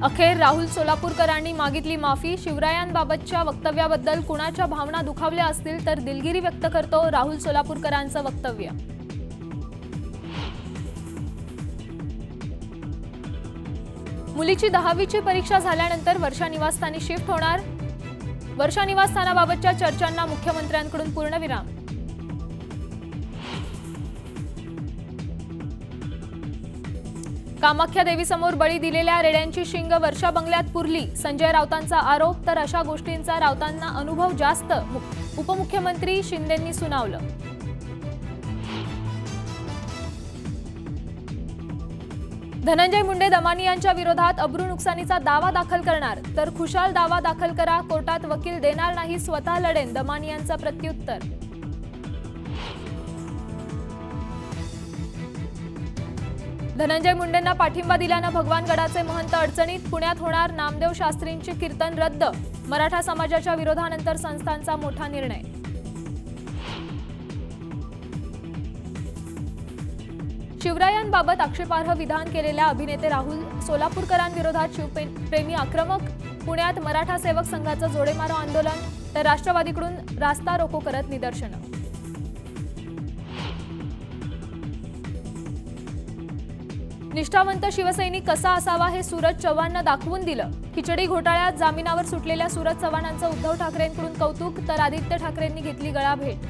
अखेर राहुल सोलापूरकरांनी मागितली माफी। शिवरायांबाबतच्या वक्तव्याबद्दल कुणाच्या भावना दुखावल्या असतील तर दिलगिरी व्यक्त करतो राहुल सोलापूरकरांचं वक्तव्य। मुलीची 10वीची परीक्षा झाल्यानंतर वर्षा निवासस्थानी शिफ्ट होणार। वर्षा निवासस्थानाबाबतच्या चर्चांना मुख्यमंत्र्यांकडून पूर्णविराम। कामाख्या देवीसमोर बळी दिलेल्या रेड्यांची शिंग वर्षा बंगल्यात पुरली। संजय राऊतांचा आरोप। तर अशा गोष्टींचा राऊतांना अनुभव जास्त, उपमुख्यमंत्री शिंदेंनी सुनावलं। धनंजय मुंडे दमानियांच्या विरोधात अब्रू नुकसानीचा दावा दाखल करणार। तर खुशाल दावा दाखल करा, कोर्टात वकील देणार नाही, स्वतः लढेन, दमानियांचं प्रत्युत्तर। धनंजय मुंडेंना पाठिंबा दिल्यानं भगवानगडाचे महंत अडचणीत। पुण्यात होणार नामदेव शास्त्रींचे कीर्तन रद्द। मराठा समाजाच्या विरोधानंतर संस्थांचा मोठा निर्णय। शिवरायांबाबत आक्षेपार्ह विधान केलेल्या अभिनेते राहुल सोलापूरकरांविरोधात शिवप्रेमी आक्रमक। पुण्यात मराठा सेवक संघाचं जोडेमारो आंदोलन। तर राष्ट्रवादीकडून रास्ता रोको करत निदर्शनं। निष्ठावंत शिवसैनिक कसा असावा हे सूरज चव्हाणनं दाखवून दिलं। खिचडी घोटाळ्यात जामिनावर सुटलेल्या सूरज चव्हाणांचं उद्धव ठाकरेंकडून कौतुक। तर आदित्य ठाकरेंनी घेतली गळाभेट।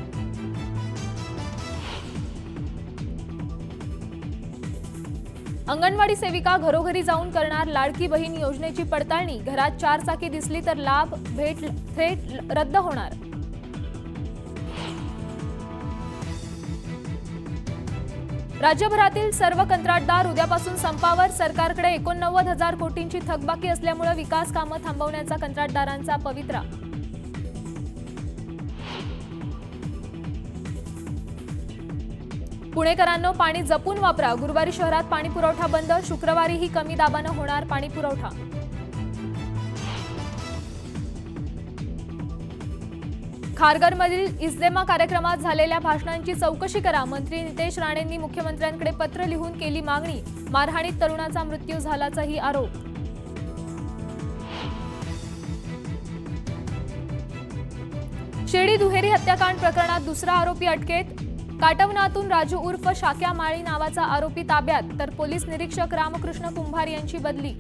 अंगणवाडी सेविका घरोघरी जाऊन करणार लाडकी बहीण योजनेची पडताळणी। घरात 4 चाकी दिसली तर लाभ भेट थेट रद्द होणार। राज्यभरातील सर्व कंत्राटदार उद्यापासून संपावर। सरकारकडे 89,000 कोटींची थकबाकी असल्यामुळे विकास कामं थांबवण्याचा कंत्राटदारांचा पवित्रा। पुणेकरांनो, पाणी जपून वापरा। गुरुवारी शहरात पाणी पुरवठा बंद। शुक्रवारीही कमी दाबानं होणार पाणी पुरवठा। खारघरमधील इस्तेमा कार्यक्रमात झालेल्या भाषणांची चौकशी करा। मंत्री नितेश राणेंनी मुख्यमंत्र्यांकडे पत्र लिहून केली मागणी। मारहाणीत तरुणाचा मृत्यू झाल्याचाही आरोप। शिर्डी दुहेरी हत्याकांड प्रकरणात दुसरा आरोपी अटकेत। काटवनातून राजू उर्फ शाक्या माळी नावाचा आरोपी ताब्यात। तर पोलीस निरीक्षक रामकृष्ण कुंभार यांची बदली।